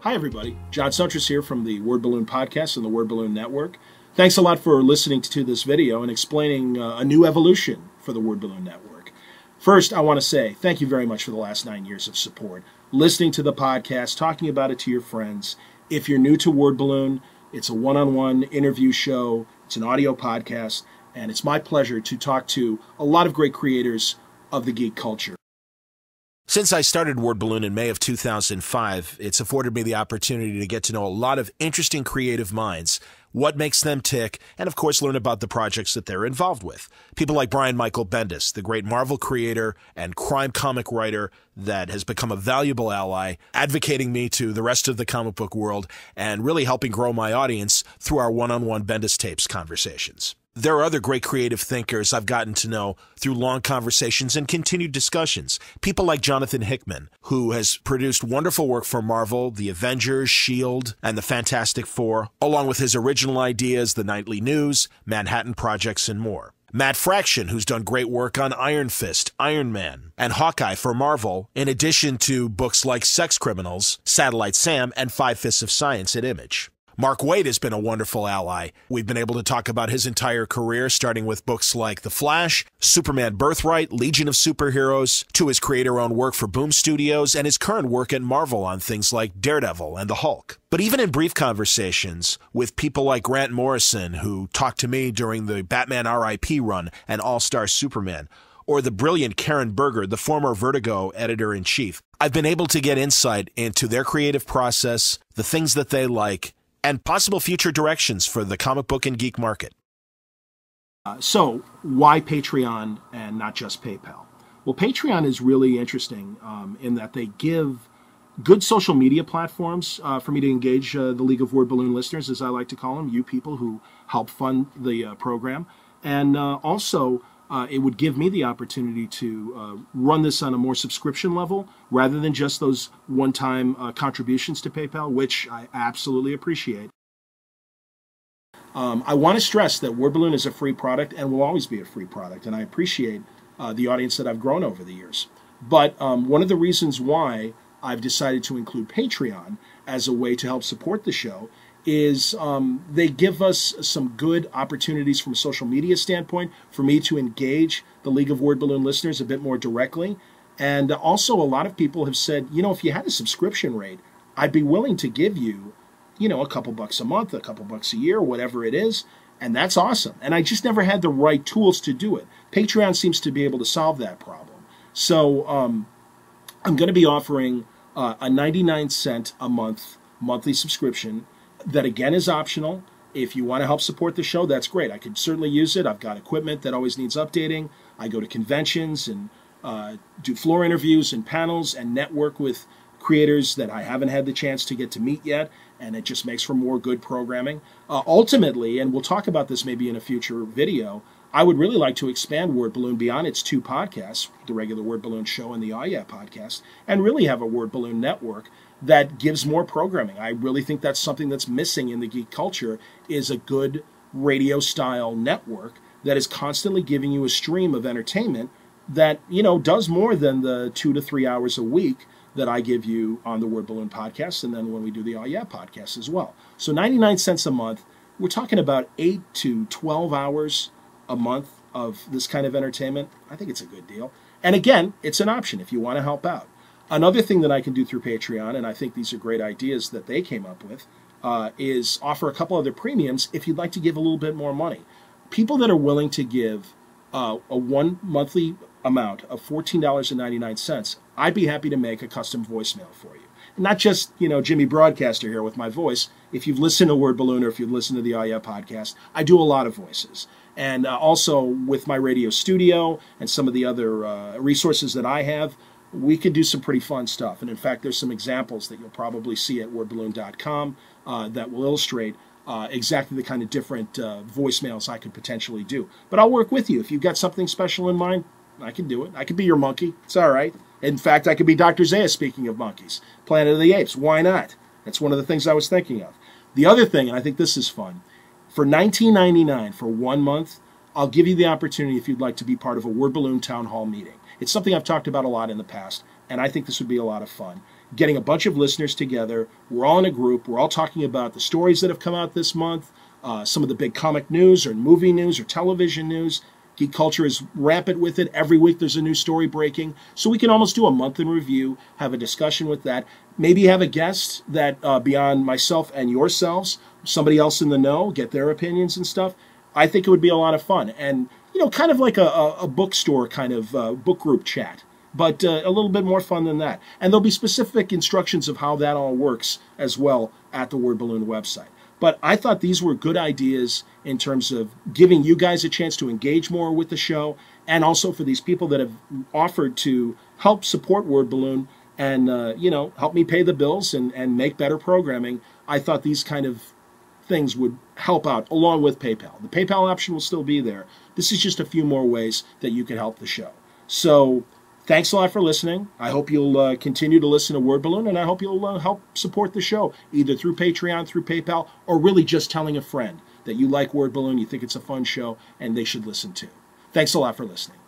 Hi, everybody. John Suntress here from the Word Balloon Podcast and the Word Balloon Network. Thanks a lot for listening to this video and explaining a new evolution for the Word Balloon Network. First, I want to say thank you very much for the last 9 years of support. Listening to the podcast, talking about it to your friends. If you're new to Word Balloon, it's a one-on-one interview show. It's an audio podcast, and it's my pleasure to talk to a lot of great creators of the geek culture. Since I started Word Balloon in May of 2005, it's afforded me the opportunity to get to know a lot of interesting creative minds, what makes them tick, and of course learn about the projects that they're involved with. People like Brian Michael Bendis, the great Marvel creator and crime comic writer that has become a valuable ally, advocating me to the rest of the comic book world and really helping grow my audience through our one-on-one Bendis Tapes conversations. There are other great creative thinkers I've gotten to know through long conversations and continued discussions. People like Jonathan Hickman, who has produced wonderful work for Marvel, the Avengers, S.H.I.E.L.D., and the Fantastic Four, along with his original ideas, the Nightly News, Manhattan Projects, and more. Matt Fraction, who's done great work on Iron Fist, Iron Man, and Hawkeye for Marvel, in addition to books like Sex Criminals, Satellite Sam, and Five Fists of Science at Image. Mark Waid has been a wonderful ally. We've been able to talk about his entire career, starting with books like The Flash, Superman Birthright, Legion of Superheroes, to his creator-owned work for Boom Studios, and his current work at Marvel on things like Daredevil and the Hulk. But even in brief conversations with people like Grant Morrison, who talked to me during the Batman R.I.P. run and All-Star Superman, or the brilliant Karen Berger, the former Vertigo editor-in-chief, I've been able to get insight into their creative process, the things that they like, and possible future directions for the comic book and geek market. So, why Patreon and not just PayPal? Well, Patreon is really interesting in that they give good social media platforms for me to engage the League of Word Balloon listeners, as I like to call them, you people who help fund the program. And also, it would give me the opportunity to run this on a more subscription level rather than just those one-time contributions to PayPal, which I absolutely appreciate. I want to stress that Word Balloon is a free product and will always be a free product, and I appreciate the audience that I've grown over the years. But one of the reasons why I've decided to include Patreon as a way to help support the show is they give us some good opportunities from a social media standpoint for me to engage the League of Word Balloon listeners a bit more directly. And also a lot of people have said, you know, if you had a subscription rate, I'd be willing to give you, you know, a couple bucks a month, a couple bucks a year, whatever it is. And that's awesome. And I just never had the right tools to do it. Patreon seems to be able to solve that problem. So I'm going to be offering a 99-cent a month monthly subscription that, again, is optional. If you want to help support the show, that's great. I could certainly use it. I've got equipment that always needs updating. I go to conventions and do floor interviews and panels and network with creators that I haven't had the chance to get to meet yet, and it just makes for more good programming. Ultimately, and we'll talk about this maybe in a future video, I would really like to expand Word Balloon beyond its two podcasts, the regular Word Balloon show and the Oh Yeah podcast, and really have a Word Balloon network that gives more programming. I really think that's something that's missing in the geek culture, is a good radio-style network that is constantly giving you a stream of entertainment that, you know, does more than the 2 to 3 hours a week that I give you on the Word Balloon podcast, and then when we do the Oh Yeah podcast as well. So 99 cents a month, we're talking about 8 to 12 hours a month of this kind of entertainment. I think it's a good deal. And again, it's an option if you want to help out. Another thing that I can do through Patreon, and I think these are great ideas that they came up with, is offer a couple other premiums if you'd like to give a little bit more money. People that are willing to give a one monthly amount of $14.99, I'd be happy to make a custom voicemail for you. Not just, you know, Jimmy Broadcaster here with my voice. If you've listened to Word Balloon or if you've listened to the Oh Yeah podcast, I do a lot of voices. And also with my radio studio and some of the other resources that I have, we could do some pretty fun stuff. And in fact, there's some examples that you'll probably see at wordballoon.com that will illustrate exactly the kind of different voicemails I could potentially do. But I'll work with you. If you've got something special in mind, I can do it. I could be your monkey. It's all right. In fact, I could be Dr. Zaya, speaking of monkeys. Planet of the Apes. Why not? That's one of the things I was thinking of. The other thing, and I think this is fun, for $19.99 for 1 month, I'll give you the opportunity, if you'd like, to be part of a Word Balloon Town Hall meeting. It's something I've talked about a lot in the past, and I think this would be a lot of fun. getting a bunch of listeners together. We're all in a group. We're all talking about the stories that have come out this month, some of the big comic news or movie news or television news. Geek culture is rampant with it. Every week there's a new story breaking. So we can almost do a month in review, have a discussion with that. Maybe have a guest that beyond myself and yourselves, somebody else in the know, get their opinions and stuff. I think it would be a lot of fun. And, kind of like a bookstore kind of book group chat, but a little bit more fun than that. And there'll be specific instructions of how that all works as well at the Word Balloon website. But I thought these were good ideas in terms of giving you guys a chance to engage more with the show, and also for these people that have offered to help support Word Balloon and, help me pay the bills and make better programming. I thought these kind of things would help out along with PayPal. The PayPal option will still be there. This is just a few more ways that you can help the show. So thanks a lot for listening. I hope you'll continue to listen to Word Balloon, and I hope you'll help support the show either through Patreon, through PayPal, or really just telling a friend that you like Word Balloon, you think it's a fun show, and they should listen to. Thanks a lot for listening.